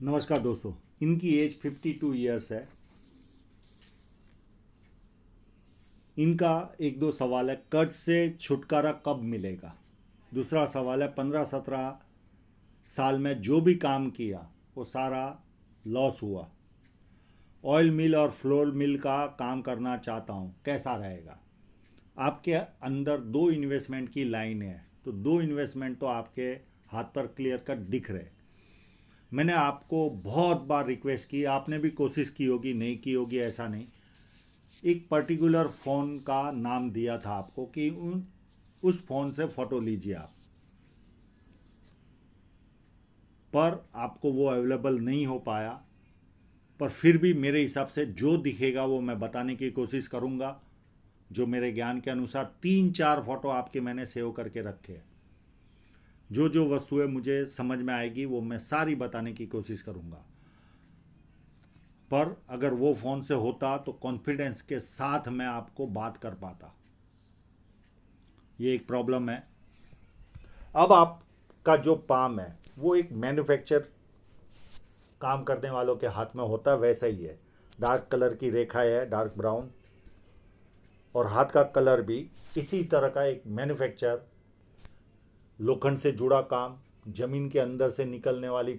नमस्कार दोस्तों। इनकी एज 52 ईयर्स है। इनका एक दो सवाल है, कर्ज से छुटकारा कब मिलेगा। दूसरा सवाल है, 15-17 साल में जो भी काम किया वो सारा लॉस हुआ। ऑयल मिल और फ्लोर मिल का काम करना चाहता हूँ, कैसा रहेगा। आपके अंदर दो इन्वेस्टमेंट की लाइन है, तो दो इन्वेस्टमेंट तो आपके हाथ पर क्लियर कट दिख रहे। मैंने आपको बहुत बार रिक्वेस्ट की, आपने भी कोशिश की होगी, नहीं की होगी ऐसा नहीं। एक पर्टिकुलर फ़ोन का नाम दिया था आपको कि उस फ़ोन से फ़ोटो लीजिए आप, पर आपको वो अवेलेबल नहीं हो पाया। पर फिर भी मेरे हिसाब से जो दिखेगा वो मैं बताने की कोशिश करूँगा। जो मेरे ज्ञान के अनुसार 3-4 फ़ोटो आपके मैंने सेव करके रखे हैं। जो जो वस्तुएं मुझे समझ में आएगी वो मैं सारी बताने की कोशिश करूँगा। पर अगर वो फ़ोन से होता तो कॉन्फिडेंस के साथ मैं आपको बात कर पाता। ये एक प्रॉब्लम है। अब आपका जो पाम है वो एक मैन्युफैक्चर काम करने वालों के हाथ में होता है, वैसा ही है। डार्क कलर की रेखा है, डार्क ब्राउन, और हाथ का कलर भी इसी तरह का एक मैन्युफैक्चर, लोखंड से जुड़ा काम, ज़मीन के अंदर से निकलने वाली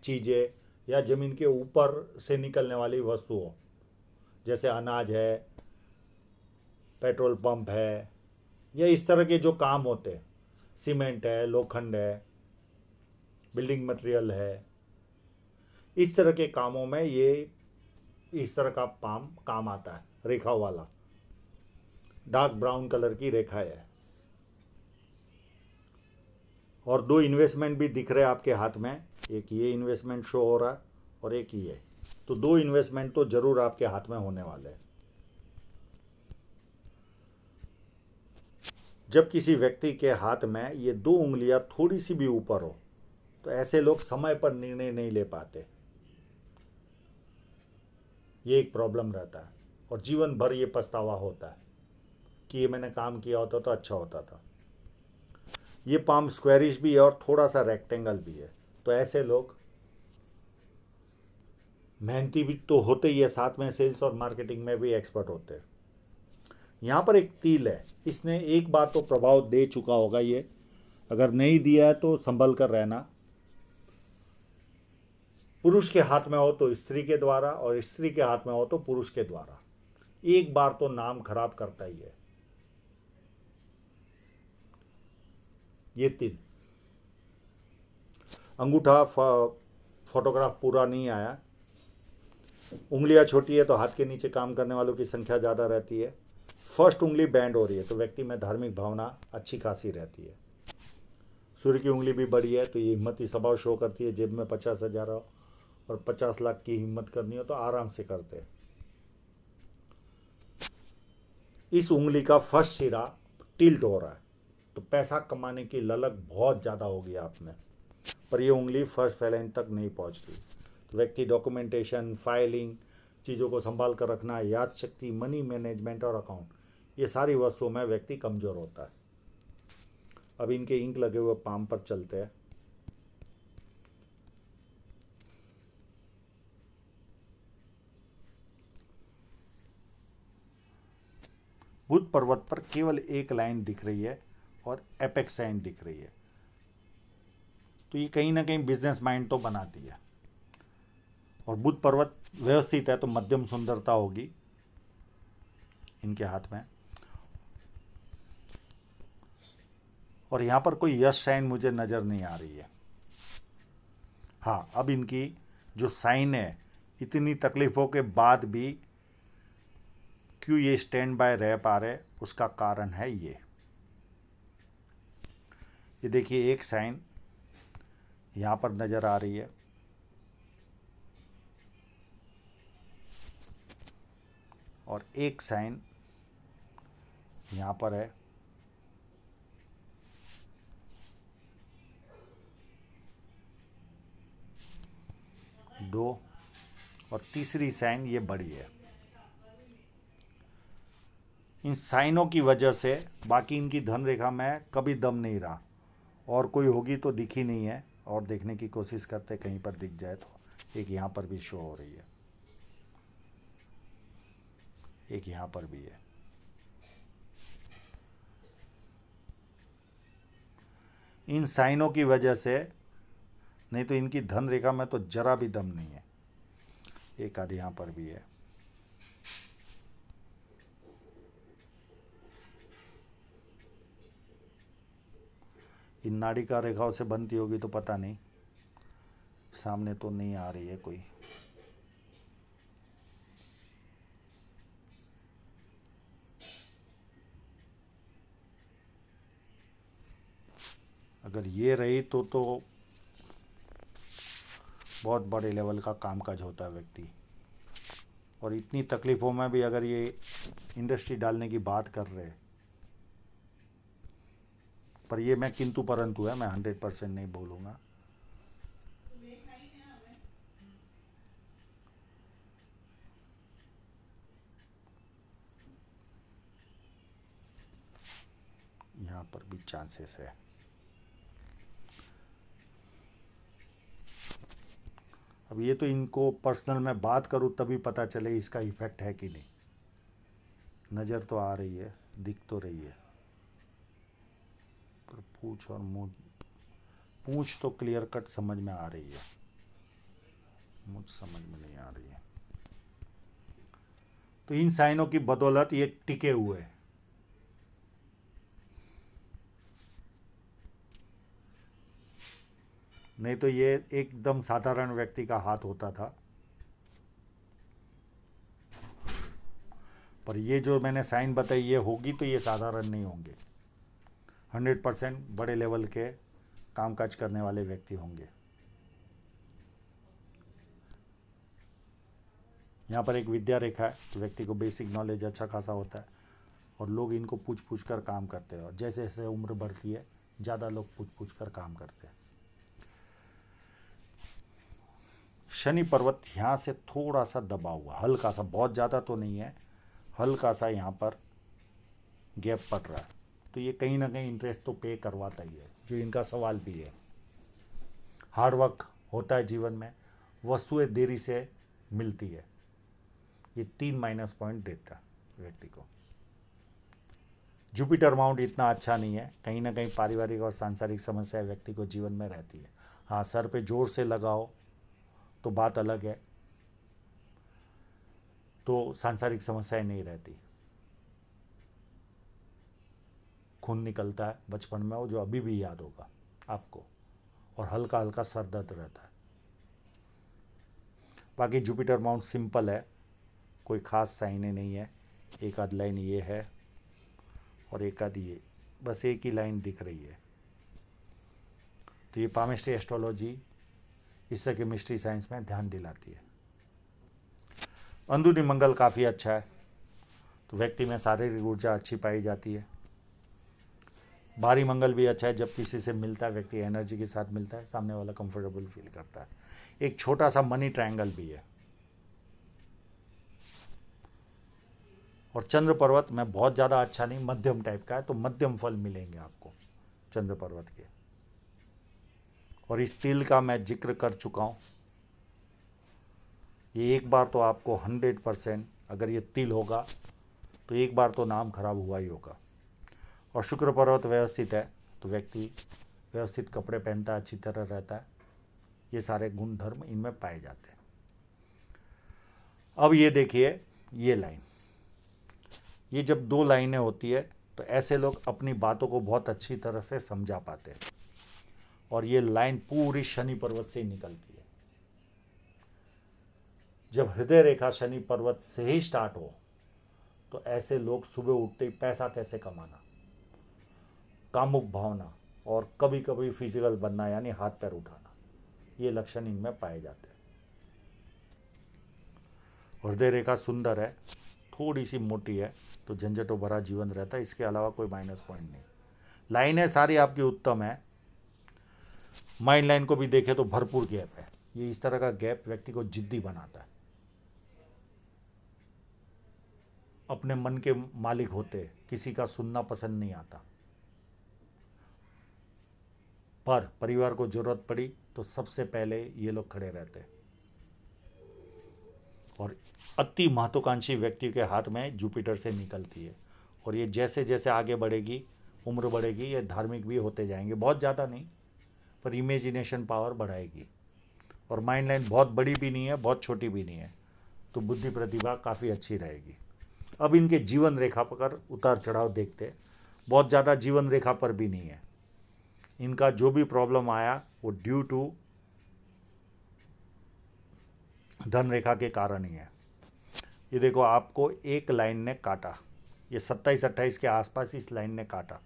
चीज़ें या ज़मीन के ऊपर से निकलने वाली वस्तुओं, जैसे अनाज है, पेट्रोल पंप है, या इस तरह के जो काम होते हैं, सीमेंट है, लोखंड है, बिल्डिंग मटेरियल है, इस तरह के कामों में ये इस तरह का पाम काम आता है। रेखा वाला डार्क ब्राउन कलर की रेखा है। और दो इन्वेस्टमेंट भी दिख रहे हैं आपके हाथ में, एक ये इन्वेस्टमेंट शो हो रहा है और एक ये। तो दो इन्वेस्टमेंट तो ज़रूर आपके हाथ में होने वाले हैं। जब किसी व्यक्ति के हाथ में ये दो उंगलियां थोड़ी सी भी ऊपर हो तो ऐसे लोग समय पर निर्णय नहीं ले पाते। ये एक प्रॉब्लम रहता है और जीवन भर ये पछतावा होता है कि ये मैंने काम किया होता तो अच्छा होता था। ये पाम स्क्वेरिश भी है और थोड़ा सा रेक्टेंगल भी है, तो ऐसे लोग मेहनती भी तो होते ही है, साथ में सेल्स और मार्केटिंग में भी एक्सपर्ट होते हैं। यहाँ पर एक तिल है, इसने एक बार तो प्रभाव दे चुका होगा। ये अगर नहीं दिया है तो संभल कर रहना। पुरुष के हाथ में हो तो स्त्री के द्वारा, और स्त्री के हाथ में हो तो पुरुष के द्वारा, एक बार तो नाम खराब करता ही है ये तिल। अंगूठा फोटोग्राफ पूरा नहीं आया। उंगलियां छोटी है तो हाथ के नीचे काम करने वालों की संख्या ज़्यादा रहती है। फर्स्ट उंगली बैंड हो रही है तो व्यक्ति में धार्मिक भावना अच्छी खासी रहती है। सूर्य की उंगली भी बड़ी है तो ये हिम्मती स्वभाव शो करती है। जेब में 50,000 हो और 50 लाख की हिम्मत करनी हो तो आराम से करते हैं। इस उंगली का फर्स्ट सिरा टिल्ट हो रहा है तो पैसा कमाने की ललक बहुत ज़्यादा होगी आप में, पर ये उंगली फर्स्ट फैलाइन तक नहीं पहुंचती। तो व्यक्ति डॉक्यूमेंटेशन, फाइलिंग, चीज़ों को संभाल कर रखना, याद शक्ति, मनी मैनेजमेंट और अकाउंट, ये सारी वस्तुओं में व्यक्ति कमज़ोर होता है। अब इनके इंक लगे हुए पाम पर चलते हैं। बुध पर्वत पर केवल एक लाइन दिख रही है और एपेक्स साइन दिख रही है, तो ये कहीं ना कहीं बिजनेस माइंड तो बनाती है। और बुध पर्वत व्यवस्थित है तो मध्यम सुंदरता होगी इनके हाथ में। और यहाँ पर कोई यश साइन मुझे नज़र नहीं आ रही है। हाँ, अब इनकी जो साइन है, इतनी तकलीफ़ों के बाद भी क्यों ये स्टैंड बाय रह पा रहे, उसका कारण है ये देखिए, एक साइन यहाँ पर नज़र आ रही है और एक साइन यहाँ पर है। दो, और तीसरी साइन ये बड़ी है। इन साइनों की वजह से बाकी इनकी धन रेखा में कभी दम नहीं रहा, और कोई होगी तो दिखी नहीं है, और देखने की कोशिश करते कहीं पर दिख जाए तो। एक यहाँ पर भी शो हो रही है, एक यहाँ पर भी है। इन साइनों की वजह से, नहीं तो इनकी धन रेखा में तो जरा भी दम नहीं है। एक आध यहाँ पर भी है। इन नाड़िका रेखाओं से बनती होगी तो पता नहीं, सामने तो नहीं आ रही है कोई। अगर ये रही तो बहुत बड़े लेवल का कामकाज होता है व्यक्ति। और इतनी तकलीफ़ों में भी अगर ये इंडस्ट्री डालने की बात कर रहे, पर ये मैं किंतु परंतु है, मैं 100% नहीं बोलूँगा। यहाँ पर भी चांसेस है। अब ये तो इनको पर्सनल में बात करूँ तभी पता चले इसका इफेक्ट है कि नहीं। नज़र तो आ रही है, दिख तो रही है, पर पूंछ और मुंह, पूंछ तो क्लियर कट समझ में आ रही है, मुझ समझ में नहीं आ रही है। तो इन साइनों की बदौलत ये टिके हुए हैं। नहीं तो ये एकदम साधारण व्यक्ति का हाथ होता था। पर ये जो मैंने साइन बताई ये होगी तो ये साधारण नहीं होंगे, 100% बड़े लेवल के कामकाज करने वाले व्यक्ति होंगे। यहाँ पर एक विद्या रेखा है, तो व्यक्ति को बेसिक नॉलेज अच्छा खासा होता है और लोग इनको पूछ पूछ कर काम करते हैं। और जैसे जैसे उम्र बढ़ती है ज़्यादा लोग पूछ पूछ कर काम करते हैं। शनि पर्वत यहाँ से थोड़ा सा दबा हुआ, हल्का सा, बहुत ज़्यादा तो नहीं है, हल्का सा यहाँ पर गैप पड़ रहा है। तो ये कहीं ना कहीं इंटरेस्ट तो पे करवाता ही है, जो इनका सवाल भी है। हार्ड वर्क होता है जीवन में, वस्तुएं देरी से मिलती है, ये 3 माइनस पॉइंट देता है व्यक्ति को। जुपिटर माउंट इतना अच्छा नहीं है, कहीं ना कहीं पारिवारिक और सांसारिक समस्याएं व्यक्ति को जीवन में रहती है। हाँ, सर पे जोर से लगाओ तो बात अलग है, तो सांसारिक समस्याएं नहीं रहती। खून निकलता है बचपन में, वो जो अभी भी याद होगा आपको, और हल्का हल्का सर दर्द रहता है। बाकी जुपिटर माउंट सिंपल है, कोई ख़ास साइने नहीं है। एक आध लाइन ये है और एक आध ये, बस एक ही लाइन दिख रही है। तो ये पामिस्ट्री एस्ट्रोलॉजी इससे केमिस्ट्री साइंस में ध्यान दिलाती है। अंदरूनी मंगल काफ़ी अच्छा है, तो व्यक्ति में शारीरिक ऊर्जा अच्छी पाई जाती है। बाहरी मंगल भी अच्छा है, जब किसी से मिलता है व्यक्ति एनर्जी के साथ मिलता है, सामने वाला कंफर्टेबल फील करता है। एक छोटा सा मनी ट्रायंगल भी है। और चंद्र पर्वत में बहुत ज़्यादा अच्छा नहीं, मध्यम टाइप का है, तो मध्यम फल मिलेंगे आपको चंद्र पर्वत के। और इस तिल का मैं जिक्र कर चुका हूँ, ये एक बार तो आपको 100%, अगर ये तिल होगा तो एक बार तो नाम खराब हुआ ही होगा। और शुक्र पर्वत व्यवस्थित है, तो व्यक्ति व्यवस्थित कपड़े पहनता है, अच्छी तरह रहता है, ये सारे गुण धर्म इनमें पाए जाते हैं। अब ये देखिए ये लाइन, ये जब 2 लाइनें होती है तो ऐसे लोग अपनी बातों को बहुत अच्छी तरह से समझा पाते हैं। और ये लाइन पूरी शनि पर्वत से ही निकलती है। जब हृदय रेखा शनि पर्वत से ही स्टार्ट हो तो ऐसे लोग सुबह उठते ही पैसा कैसे कमाना, कामुक भावना और कभी कभी फिजिकल बनना यानी हाथ पैर उठाना, ये लक्षण इनमें पाए जाते हैं। हृदय रेखा सुंदर है, थोड़ी सी मोटी है, तो झंझटों भरा जीवन रहता है, इसके अलावा कोई माइनस पॉइंट नहीं। लाइनें सारी आपकी उत्तम है। माइंड लाइन को भी देखें तो भरपूर गैप है। ये इस तरह का गैप व्यक्ति को जिद्दी बनाता है, अपने मन के मालिक होते, किसी का सुनना पसंद नहीं आता, पर परिवार को जरूरत पड़ी तो सबसे पहले ये लोग खड़े रहते हैं। और अति महत्वाकांक्षी व्यक्ति के हाथ में जुपिटर से निकलती है। और ये जैसे जैसे आगे बढ़ेगी, उम्र बढ़ेगी, ये धार्मिक भी होते जाएंगे, बहुत ज़्यादा नहीं, पर इमेजिनेशन पावर बढ़ाएगी। और माइंड लाइन बहुत बड़ी भी नहीं है, बहुत छोटी भी नहीं है, तो बुद्धि प्रतिभा काफ़ी अच्छी रहेगी। अब इनके जीवन रेखा पर उतार चढ़ाव देखते हैं। बहुत ज़्यादा जीवन रेखा पर भी नहीं है। इनका जो भी प्रॉब्लम आया वो ड्यू टू धन रेखा के कारण ही है। ये देखो, आपको एक लाइन ने काटा, ये 27-28 के आसपास इस लाइन ने काटा,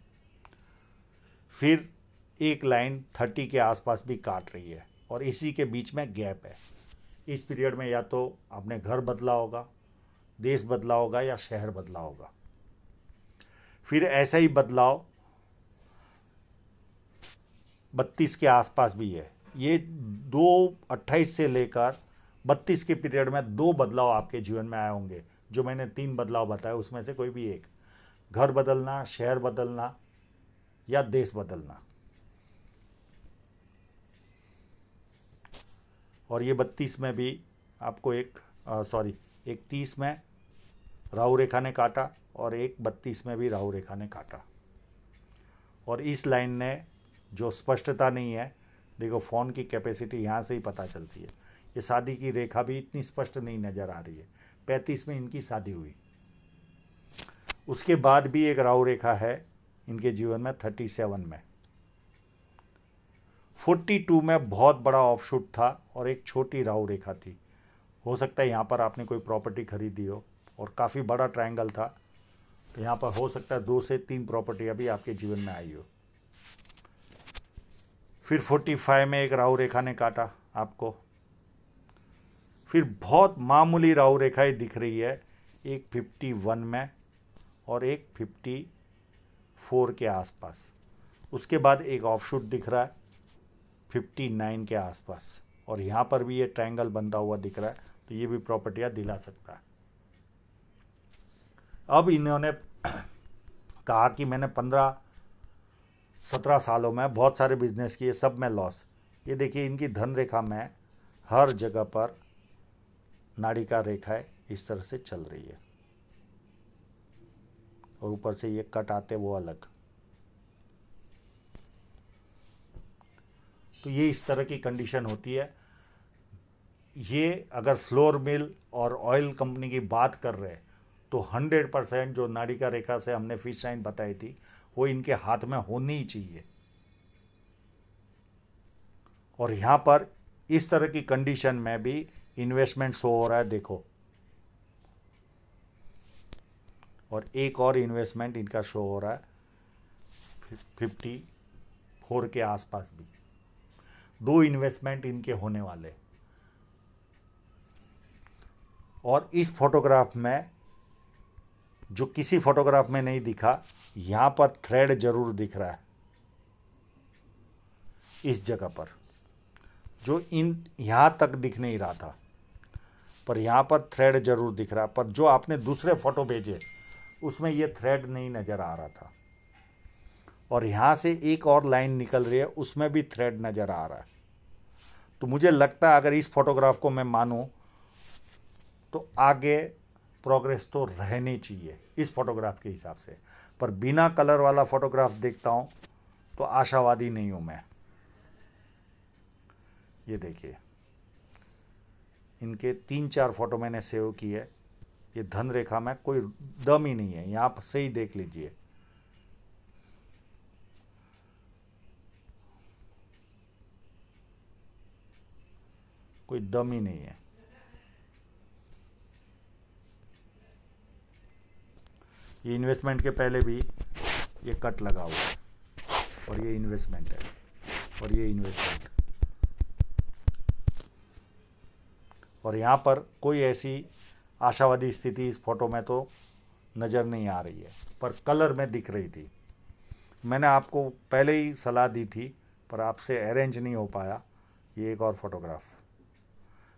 फिर एक लाइन 30 के आसपास भी काट रही है, और इसी के बीच में गैप है। इस पीरियड में या तो आपने घर बदला होगा, देश बदला होगा, या शहर बदला होगा। फिर ऐसा ही बदलाव 32 के आसपास भी है। ये 2-28 से लेकर 32 के पीरियड में 2 बदलाव आपके जीवन में आए होंगे। जो मैंने 3 बदलाव बताए उसमें से कोई भी एक, घर बदलना, शहर बदलना, या देश बदलना। और ये 32 में भी आपको एक 30 में राहु रेखा ने काटा, और एक 32 में भी राहु रेखा ने काटा। और इस लाइन ने जो स्पष्टता नहीं है, देखो फ़ोन की कैपेसिटी यहाँ से ही पता चलती है। ये शादी की रेखा भी इतनी स्पष्ट नहीं नज़र आ रही है। 35 में इनकी शादी हुई। उसके बाद भी एक राहु रेखा है इनके जीवन में 37 में। 42 में बहुत बड़ा ऑफशूट था और एक छोटी राहु रेखा थी। हो सकता है यहाँ पर आपने कोई प्रॉपर्टी खरीदी हो, और काफ़ी बड़ा ट्रायंगल था, तो यहाँ पर हो सकता है 2 से 3 प्रॉपर्टी अभी आपके जीवन में आई हो। फिर 45 में एक राहु रेखा ने काटा आपको। फिर बहुत मामूली राहु रेखाएं दिख रही है, एक 51 में और एक 54 के आसपास। उसके बाद एक ऑफशूट दिख रहा है 59 के आसपास, और यहाँ पर भी ये ट्रायंगल बनता हुआ दिख रहा है, तो ये भी प्रॉपर्टियाँ दिला सकता है। अब इन्होंने कहा कि मैंने 15-17 सालों में बहुत सारे बिजनेस किए, सब में लॉस। ये देखिए, इनकी धन रेखा में हर जगह पर नाड़ी का रेखाएं इस तरह से चल रही है, और ऊपर से ये कट आते वो अलग। तो ये इस तरह की कंडीशन होती है। ये अगर फ्लोर मिल और ऑयल कंपनी की बात कर रहे हैं, तो 100% जो नाड़ी का रेखा से हमने फिश साइन बताई थी वो इनके हाथ में होनी ही चाहिए। और यहाँ पर इस तरह की कंडीशन में भी इन्वेस्टमेंट शो हो रहा है, देखो। और एक और इन्वेस्टमेंट इनका शो हो रहा है 54 के आसपास भी। 2 इन्वेस्टमेंट इनके होने वाले। और इस फोटोग्राफ में जो किसी फोटोग्राफ में नहीं दिखा, यहाँ पर थ्रेड जरूर दिख रहा है इस जगह पर, जो यहाँ तक दिख नहीं रहा था, पर यहाँ पर थ्रेड जरूर दिख रहा है। पर जो आपने दूसरे फोटो भेजे उसमें ये थ्रेड नहीं नज़र आ रहा था। और यहाँ से एक और लाइन निकल रही है, उसमें भी थ्रेड नज़र आ रहा है। तो मुझे लगता है अगर इस फोटोग्राफ को मैं मानूं तो आगे प्रोग्रेस तो रहनी चाहिए इस फोटोग्राफ के हिसाब से। पर बिना कलर वाला फोटोग्राफ देखता हूँ तो आशावादी नहीं हूँ मैं। ये देखिए, इनके 3-4 फोटो मैंने सेव किए। ये धन रेखा में कोई दम ही नहीं है, यहाँ से ही देख लीजिए। कोई दम ही नहीं है। ये इन्वेस्टमेंट के पहले भी ये कट लगा हुआ है, और ये इन्वेस्टमेंट है, और ये इन्वेस्टमेंट। और यहाँ पर कोई ऐसी आशावादी स्थिति इस फोटो में तो नज़र नहीं आ रही है, पर कलर में दिख रही थी। मैंने आपको पहले ही सलाह दी थी, पर आपसे अरेंज नहीं हो पाया। ये एक और फोटोग्राफ,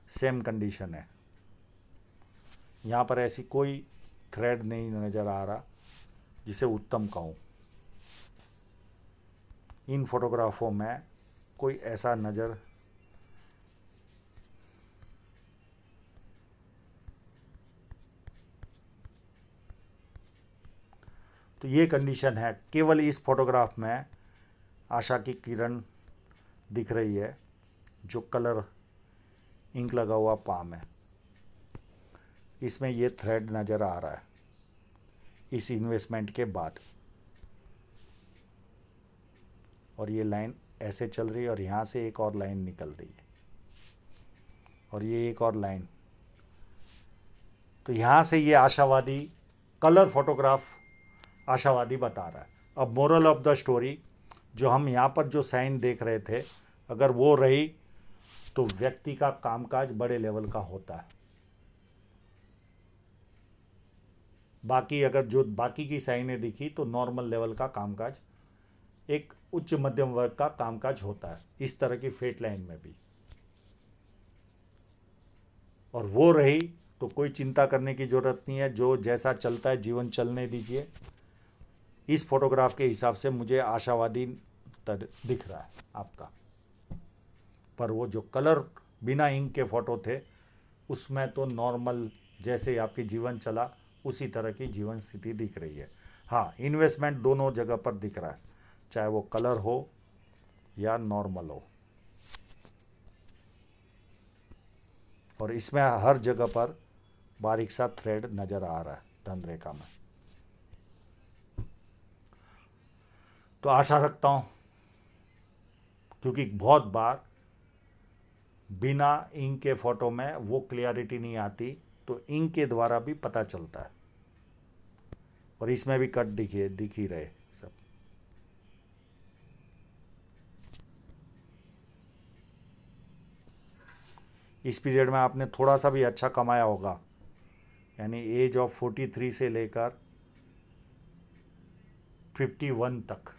सेम कंडीशन है। यहाँ पर ऐसी कोई थ्रेड नहीं नज़र आ रहा जिसे उत्तम कहूँ। इन फोटोग्राफों में कोई ऐसा नज़र तो ये कंडीशन है। केवल इस फोटोग्राफ में आशा की किरण दिख रही है, जो कलर इंक लगा हुआ पाम है, इसमें ये थ्रेड नज़र आ रहा है इस इन्वेस्टमेंट के बाद। और ये लाइन ऐसे चल रही है और यहाँ से एक और लाइन निकल रही है और ये एक और लाइन। तो यहाँ से ये आशावादी कलर फोटोग्राफ आशावादी बता रहा है। अब मोरल ऑफ द स्टोरी, जो हम यहाँ पर जो साइन देख रहे थे, अगर वो रही तो व्यक्ति का कामकाज बड़े लेवल का होता है। बाकी अगर जो बाकी की साइनें दिखी तो नॉर्मल लेवल का कामकाज, एक उच्च मध्यम वर्ग का कामकाज होता है, इस तरह की फेट लाइन में भी। और वो रही तो कोई चिंता करने की ज़रूरत नहीं है, जो जैसा चलता है जीवन चलने दीजिए। इस फोटोग्राफ के हिसाब से मुझे आशावादी दिख रहा है आपका। पर वो जो कलर बिना इंक के फ़ोटो थे, उसमें तो नॉर्मल जैसे आपकी जीवन चला उसी तरह की जीवन स्थिति दिख रही है। हाँ, इन्वेस्टमेंट दोनों जगह पर दिख रहा है, चाहे वो कलर हो या नॉर्मल हो। और इसमें हर जगह पर बारीक सा थ्रेड नज़र आ रहा है धन रेखा में। तो आशा रखता हूँ, क्योंकि बहुत बार बिना इंक के फ़ोटो में वो क्लियरिटी नहीं आती, तो इंक के द्वारा भी पता चलता है। और इसमें भी कट दिख ही रहे सब। इस पीरियड में आपने थोड़ा सा भी अच्छा कमाया होगा, यानी एज ऑफ 43 से लेकर 51 तक,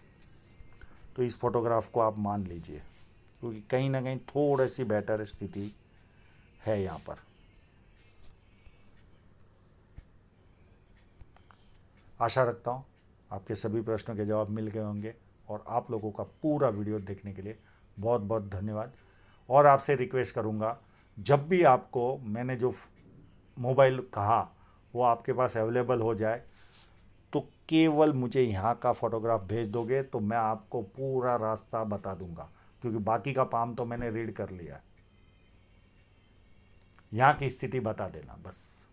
तो इस फोटोग्राफ को आप मान लीजिए, क्योंकि कहीं ना कहीं थोड़ी सी बेटर स्थिति है यहाँ पर। आशा रखता हूँ आपके सभी प्रश्नों के जवाब मिल गए होंगे। और आप लोगों का पूरा वीडियो देखने के लिए बहुत बहुत धन्यवाद। और आपसे रिक्वेस्ट करूँगा, जब भी आपको मैंने जो मोबाइल कहा वो आपके पास अवेलेबल हो जाए, तो केवल मुझे यहाँ का फ़ोटोग्राफ भेज दोगे तो मैं आपको पूरा रास्ता बता दूंगा, क्योंकि बाकी का काम तो मैंने रीड कर लिया है। यहाँ की स्थिति बता देना बस।